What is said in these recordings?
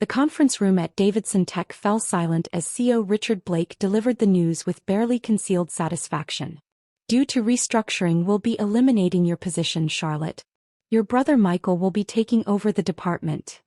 The conference room at Davidson Tech fell silent as CEO Richard Blake delivered the news with barely concealed satisfaction. Due to restructuring, we'll be eliminating your position, Charlotte. Your brother Michael will be taking over the department.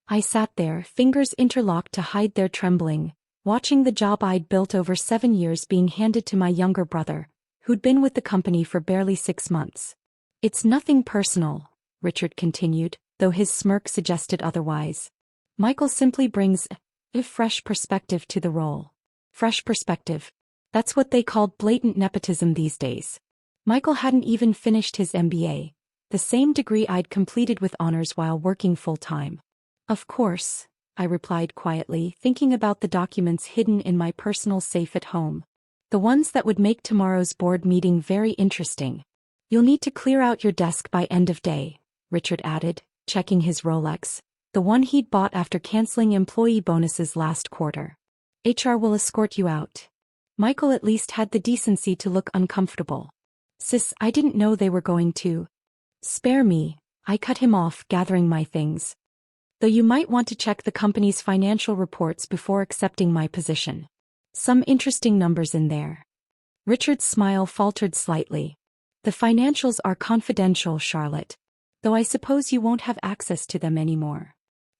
I sat there, fingers interlocked to hide their trembling, watching the job I'd built over 7 years being handed to my younger brother, who'd been with the company for barely 6 months. It's nothing personal, Richard continued, though his smirk suggested otherwise. Michael simply brings a fresh perspective to the role. Fresh perspective. That's what they called blatant nepotism these days. Michael hadn't even finished his MBA, the same degree I'd completed with honors while working full-time. Of course, I replied quietly, thinking about the documents hidden in my personal safe at home. The ones that would make tomorrow's board meeting very interesting. You'll need to clear out your desk by end of day, Richard added, checking his Rolex, the one he'd bought after canceling employee bonuses last quarter. HR will escort you out. Michael at least had the decency to look uncomfortable. Sis, I didn't know they were going to. Spare me, I cut him off, gathering my things. Though you might want to check the company's financial reports before accepting my position. Some interesting numbers in there. Richard's smile faltered slightly. The financials are confidential, Charlotte. Though I suppose you won't have access to them anymore.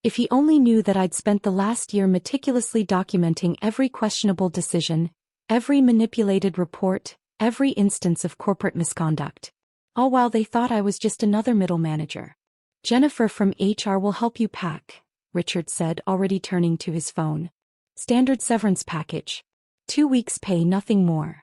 If he only knew that I'd spent the last year meticulously documenting every questionable decision, every manipulated report, every instance of corporate misconduct. All while they thought I was just another middle manager. Jennifer from HR will help you pack, Richard said, already turning to his phone. Standard severance package. 2 weeks pay, nothing more.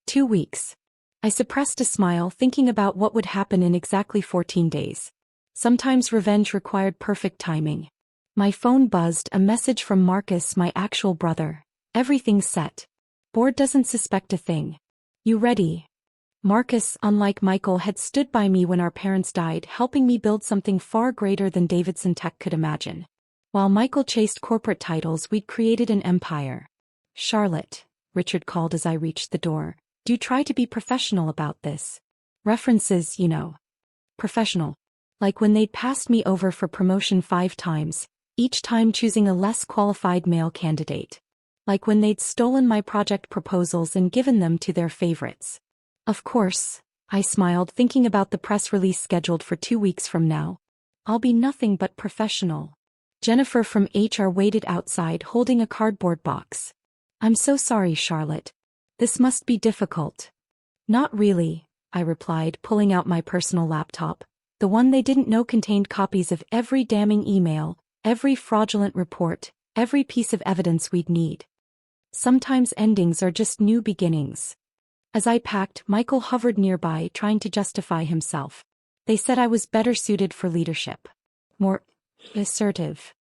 2 weeks. I suppressed a smile, thinking about what would happen in exactly 14 days. Sometimes revenge required perfect timing. My phone buzzed, a message from Marcus, my actual brother. Everything's set. Board doesn't suspect a thing. You ready? Marcus, unlike Michael, had stood by me when our parents died, helping me build something far greater than Davidson Tech could imagine. While Michael chased corporate titles, we'd created an empire. Charlotte, Richard called as I reached the door, do try to be professional about this. References, you know. Professional. Like when they'd passed me over for promotion 5 times, each time choosing a less qualified male candidate. Like when they'd stolen my project proposals and given them to their favorites. Of course, I smiled, thinking about the press release scheduled for 2 weeks from now. I'll be nothing but professional. Jennifer from HR waited outside, holding a cardboard box. I'm so sorry, Charlotte. This must be difficult. Not really, I replied, pulling out my personal laptop, the one they didn't know contained copies of every damning email, every fraudulent report, every piece of evidence we'd need. Sometimes endings are just new beginnings. As I packed, Michael hovered nearby, trying to justify himself. They said I was better suited for leadership. More assertive.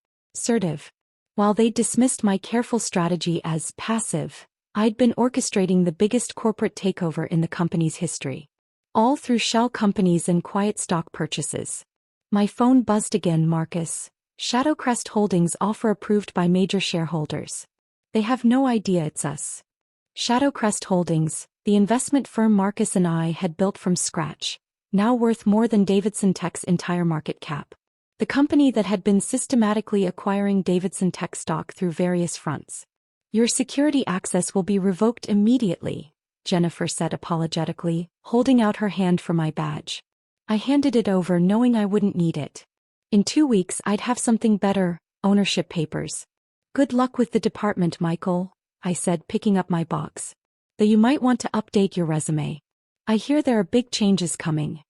While they dismissed my careful strategy as passive, I'd been orchestrating the biggest corporate takeover in the company's history. All through shell companies and quiet stock purchases. My phone buzzed again. Marcus. Shadowcrest Holdings offer approved by major shareholders. They have no idea it's us. Shadowcrest Holdings, the investment firm Marcus and I had built from scratch, now worth more than Davidson Tech's entire market cap. The company that had been systematically acquiring Davidson Tech stock through various fronts. Your security access will be revoked immediately, Jennifer said apologetically, holding out her hand for my badge. I handed it over, knowing I wouldn't need it. In 2 weeks I'd have something better, ownership papers. Good luck with the department, Michael, I said, picking up my box. Though you might want to update your resume. I hear there are big changes coming.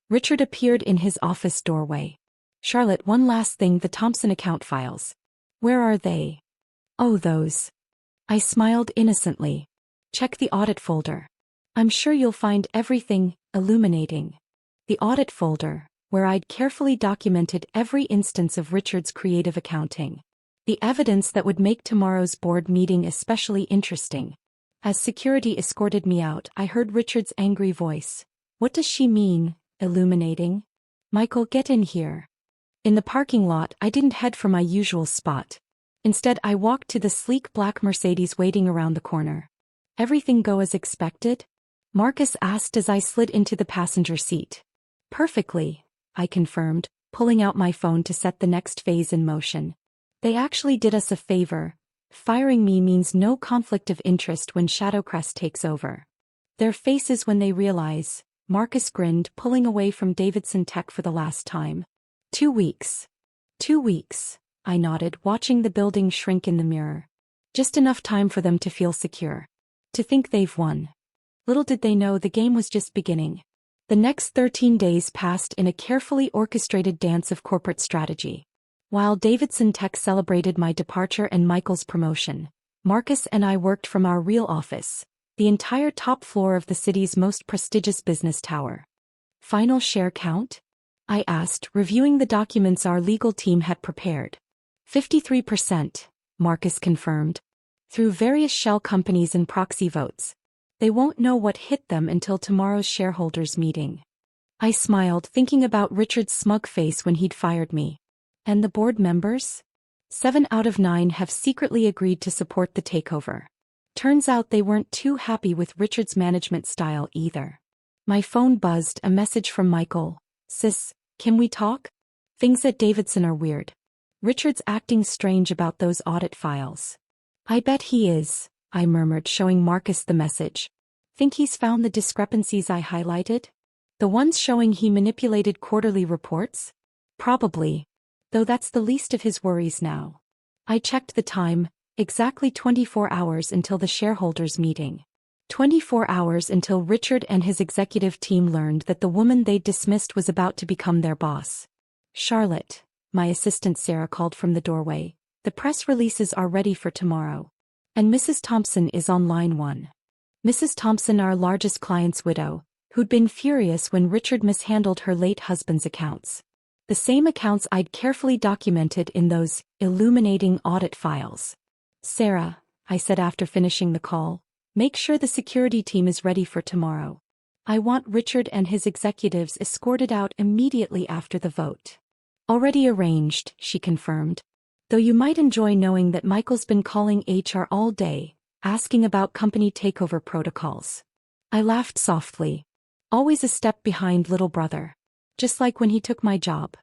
Richard appeared in his office doorway. Charlotte, one last thing, the Thompson account files. Where are they? Oh, those. I smiled innocently. Check the audit folder. I'm sure you'll find everything illuminating. The audit folder, where I'd carefully documented every instance of Richard's creative accounting. The evidence that would make tomorrow's board meeting especially interesting. As security escorted me out, I heard Richard's angry voice. What does she mean, illuminating? Michael, get in here. In the parking lot, I didn't head for my usual spot. Instead, I walked to the sleek black Mercedes waiting around the corner. Everything go as expected? Marcus asked as I slid into the passenger seat. Perfectly, I confirmed, pulling out my phone to set the next phase in motion. They actually did us a favor. Firing me means no conflict of interest when Shadowcrest takes over. Their faces when they realize, Marcus grinned, pulling away from Davidson Tech for the last time. 2 weeks. 2 weeks, I nodded, watching the building shrink in the mirror. Just enough time for them to feel secure. To think they've won. Little did they know the game was just beginning. The next 13 days passed in a carefully orchestrated dance of corporate strategy. While Davidson Tech celebrated my departure and Michael's promotion, Marcus and I worked from our real office, the entire top floor of the city's most prestigious business tower. Final share count? I asked, reviewing the documents our legal team had prepared. 53%, Marcus confirmed. Through various shell companies and proxy votes. They won't know what hit them until tomorrow's shareholders' meeting. I smiled, thinking about Richard's smug face when he'd fired me. And the board members? 7 out of 9 have secretly agreed to support the takeover. Turns out they weren't too happy with Richard's management style either. My phone buzzed, a message from Michael. Sis, can we talk? Things at Davidson are weird. Richard's acting strange about those audit files. I bet he is, I murmured, showing Marcus the message. Think he's found the discrepancies I highlighted? The ones showing he manipulated quarterly reports? Probably. Though that's the least of his worries now. I checked the time, exactly 24 hours until the shareholders' meeting. 24 hours until Richard and his executive team learned that the woman they'd dismissed was about to become their boss. Charlotte, my assistant Sarah called from the doorway, the press releases are ready for tomorrow. And Mrs. Thompson is on line 1. Mrs. Thompson, our largest client's widow, who'd been furious when Richard mishandled her late husband's accounts. The same accounts I'd carefully documented in those illuminating audit files. Sarah, I said after finishing the call, make sure the security team is ready for tomorrow. I want Richard and his executives escorted out immediately after the vote. Already arranged, she confirmed. Though you might enjoy knowing that Michael's been calling HR all day, asking about company takeover protocols. I laughed softly. Always a step behind little brother. Just like when he took my job.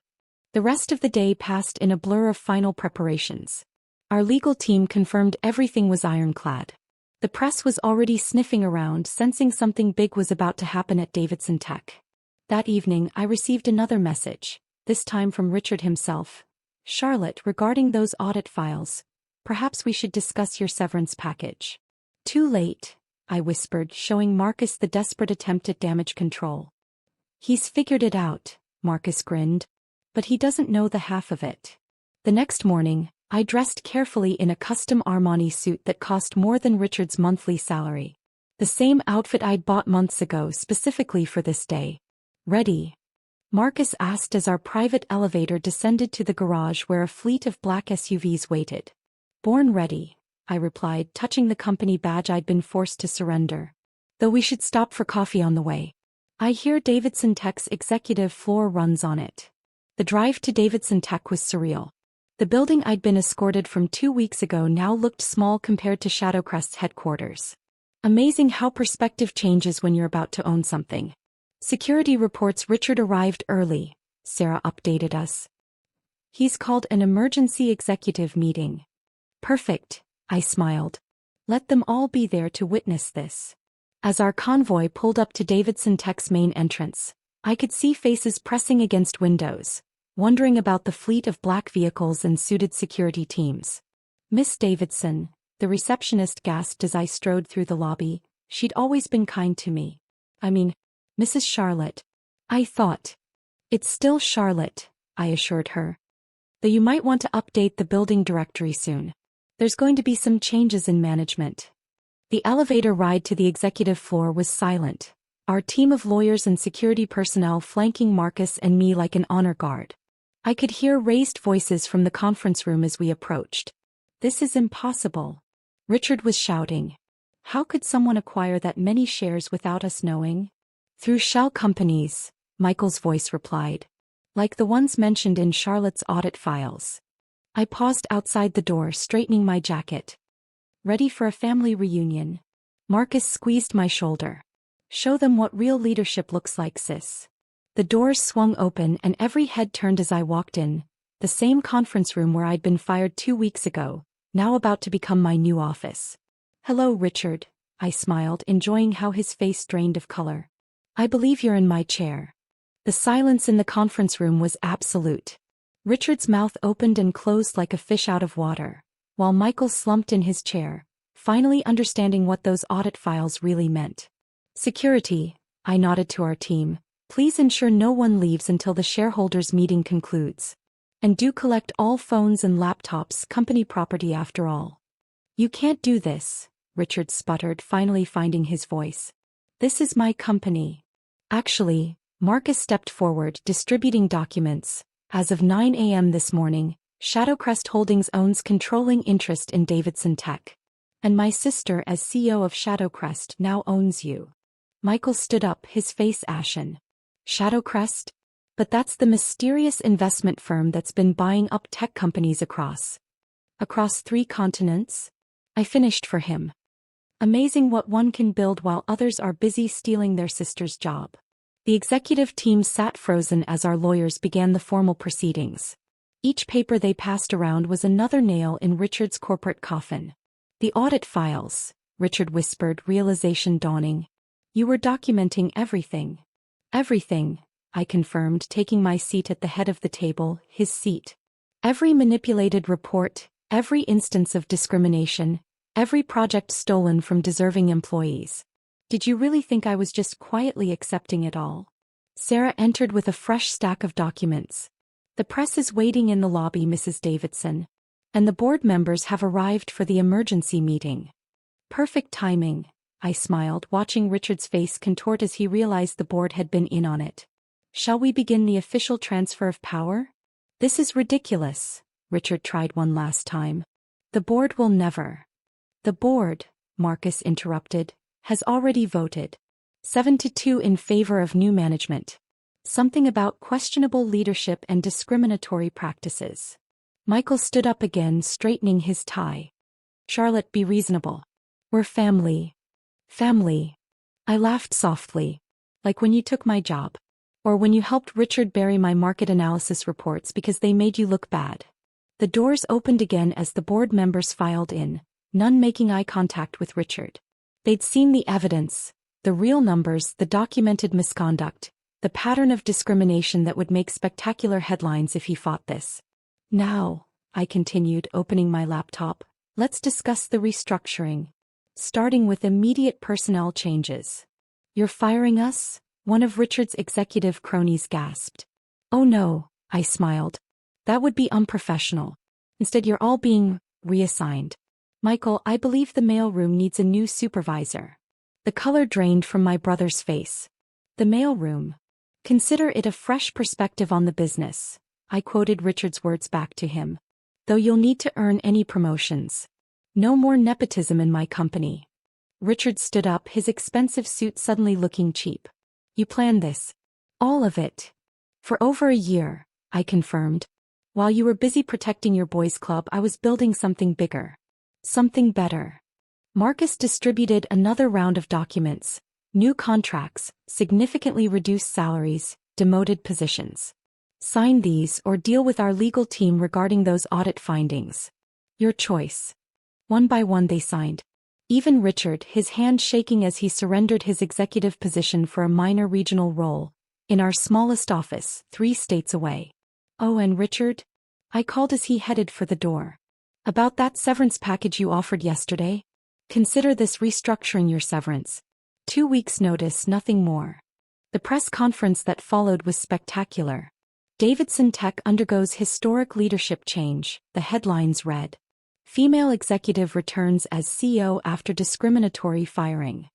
The rest of the day passed in a blur of final preparations. Our legal team confirmed everything was ironclad. The press was already sniffing around, sensing something big was about to happen at Davidson Tech. That evening I received another message, this time from Richard himself. Charlotte, regarding those audit files, perhaps we should discuss your severance package. Too late, I whispered, showing Marcus the desperate attempt at damage control. He's figured it out, Marcus grinned. But he doesn't know the half of it. The next morning, I dressed carefully in a custom Armani suit that cost more than Richard's monthly salary. The same outfit I'd bought months ago specifically for this day. Ready? Marcus asked as our private elevator descended to the garage where a fleet of black SUVs waited. Born ready, I replied, touching the company badge I'd been forced to surrender. Though we should stop for coffee on the way. I hear Davidson Tech's executive floor runs on it. The drive to Davidson Tech was surreal. The building I'd been escorted from 2 weeks ago now looked small compared to Shadowcrest's headquarters. Amazing how perspective changes when you're about to own something. Security reports Richard arrived early, Sarah updated us. He's called an emergency executive meeting. Perfect, I smiled. Let them all be there to witness this. As our convoy pulled up to Davidson Tech's main entrance, I could see faces pressing against windows, wondering about the fleet of black vehicles and suited security teams. Miss Davidson, the receptionist gasped as I strode through the lobby. She'd always been kind to me. Mrs. Charlotte. I thought. It's still Charlotte, I assured her. Though you might want to update the building directory soon. There's going to be some changes in management. The elevator ride to the executive floor was silent, our team of lawyers and security personnel flanking Marcus and me like an honor guard. I could hear raised voices from the conference room as we approached. This is impossible. Richard was shouting. How could someone acquire that many shares without us knowing? Through shell companies, Michael's voice replied. Like the ones mentioned in Charlotte's audit files. I paused outside the door, straightening my jacket. Ready for a family reunion? Marcus squeezed my shoulder. Show them what real leadership looks like, sis. The doors swung open and every head turned as I walked in, The same conference room where I'd been fired 2 weeks ago, now about to become my new office. "Hello, Richard," I smiled, enjoying how his face drained of color. "I believe you're in my chair." The silence in the conference room was absolute. Richard's mouth opened and closed like a fish out of water, while Michael slumped in his chair, finally understanding what those audit files really meant. "Security," I nodded to our team. "Please ensure no one leaves until the shareholders' meeting concludes. And do collect all phones and laptops, company property after all." "You can't do this," Richard sputtered, finally finding his voice. "This is my company." "Actually," Marcus stepped forward, distributing documents. "As of 9 a.m. this morning, Shadowcrest Holdings owns controlling interest in Davidson Tech. And my sister, as CEO of Shadowcrest, now owns you." Michael stood up, his face ashen. "Shadowcrest? But that's the mysterious investment firm that's been buying up tech companies across 3 continents?" I finished for him. Amazing what one can build while others are busy stealing their sister's job. The executive team sat frozen as our lawyers began the formal proceedings. Each paper they passed around was another nail in Richard's corporate coffin. "The audit files," Richard whispered, realization dawning. "You were documenting everything." "Everything," I confirmed, taking my seat at the head of the table, his seat. "Every manipulated report, every instance of discrimination, every project stolen from deserving employees. Did you really think I was just quietly accepting it all?" Sarah entered with a fresh stack of documents. "The press is waiting in the lobby, Mrs. Davidson. And the board members have arrived for the emergency meeting." "Perfect timing," I smiled, watching Richard's face contort as he realized the board had been in on it. "Shall we begin the official transfer of power?" "This is ridiculous," Richard tried one last time. "The board will never." "The board," Marcus interrupted, "has already voted. 7-2 in favor of new management. Something about questionable leadership and discriminatory practices." Michael stood up again, straightening his tie. "Charlotte, be reasonable. We're family." "Family." I laughed softly. "Like when you took my job. Or when you helped Richard bury my market analysis reports because they made you look bad." The doors opened again as the board members filed in, none making eye contact with Richard. They'd seen the evidence, the real numbers, the documented misconduct, the pattern of discrimination that would make spectacular headlines if he fought this. "Now," I continued, opening my laptop, "let's discuss the restructuring. Starting with immediate personnel changes." "You're firing us?" one of Richard's executive cronies gasped. "Oh no," I smiled. "That would be unprofessional. Instead, you're all being reassigned. Michael, I believe the mailroom needs a new supervisor." The color drained from my brother's face. "The mailroom. Consider it a fresh perspective on the business." I quoted Richard's words back to him. "Though you'll need to earn any promotions. No more nepotism in my company." Richard stood up, his expensive suit suddenly looking cheap. "You planned this?" "All of it. For over a year," I confirmed. "While you were busy protecting your boys' club, I was building something bigger. Something better." Marcus distributed another round of documents. New contracts, significantly reduced salaries, demoted positions. "Sign these or deal with our legal team regarding those audit findings. Your choice." One by one they signed. Even Richard, his hand shaking as he surrendered his executive position for a minor regional role, in our smallest office, 3 states away. "Oh, and Richard?" I called as he headed for the door. "About that severance package you offered yesterday? Consider this restructuring your severance. 2 weeks' notice, nothing more." The press conference that followed was spectacular. "Davidson Tech undergoes historic leadership change," the headlines read. "Female executive returns as CEO after discriminatory firing."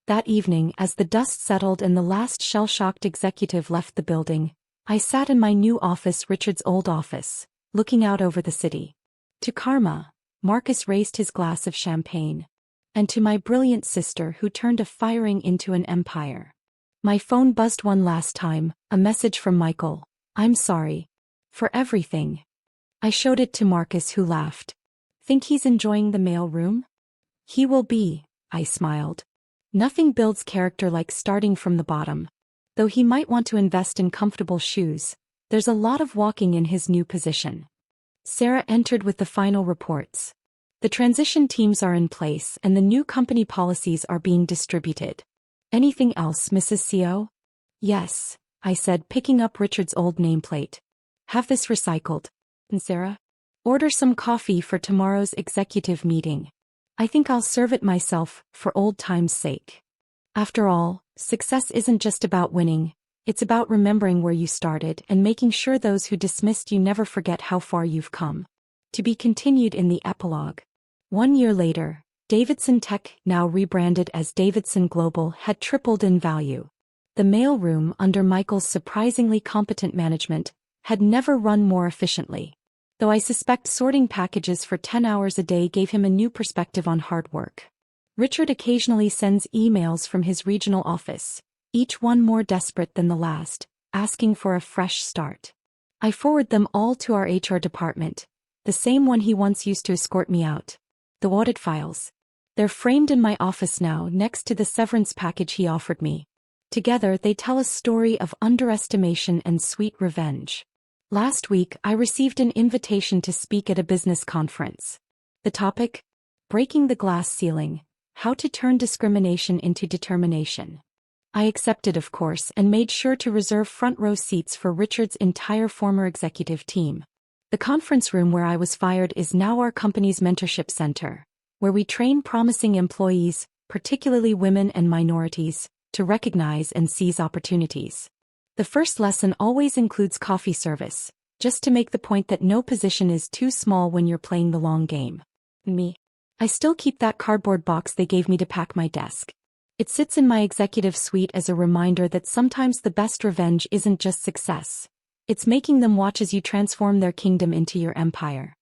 That evening, as the dust settled and the last shell-shocked executive left the building, I sat in my new office, Richard's old office, looking out over the city. "To karma," Marcus raised his glass of champagne. "And to my brilliant sister who turned a firing into an empire." My phone buzzed one last time, a message from Michael. "I'm sorry. For everything." I showed it to Marcus, who laughed. "Think he's enjoying the mail room?" "He will be," I smiled. "Nothing builds character like starting from the bottom. Though he might want to invest in comfortable shoes, There's a lot of walking in his new position. Sarah entered with the final reports. The transition teams are in place and the new company policies are being distributed. Anything else, Mrs. CO? Yes, I said, picking up Richard's old nameplate. Have this recycled. And Sarah? Order some coffee for tomorrow's executive meeting. I think I'll serve it myself, for old time's sake. After all, success isn't just about winning, it's about remembering where you started and making sure those who dismissed you never forget how far you've come. To be continued in the epilogue. 1 year later, Davidson Tech, now rebranded as Davidson Global, had tripled in value. The mailroom, under Michael's surprisingly competent management, had never run more efficiently. Though I suspect sorting packages for 10 hours a day gave him a new perspective on hard work. Richard occasionally sends emails from his regional office, each one more desperate than the last, asking for a fresh start. I forward them all to our HR department, the same one he once used to escort me out. The audit files. They're framed in my office now next to the severance package he offered me. Together they tell a story of underestimation and sweet revenge. Last week I received an invitation to speak at a business conference. The topic? Breaking the glass ceiling, how to turn discrimination into determination. I accepted, of course, and made sure to reserve front row seats for Richard's entire former executive team. The conference room where I was fired is now our company's mentorship center, where we train promising employees, particularly women and minorities, to recognize and seize opportunities. The first lesson always includes coffee service, just to make the point that no position is too small when you're playing the long game. Me. I still keep that cardboard box they gave me to pack my desk. It sits in my executive suite as a reminder that sometimes the best revenge isn't just success. It's making them watch as you transform their kingdom into your empire.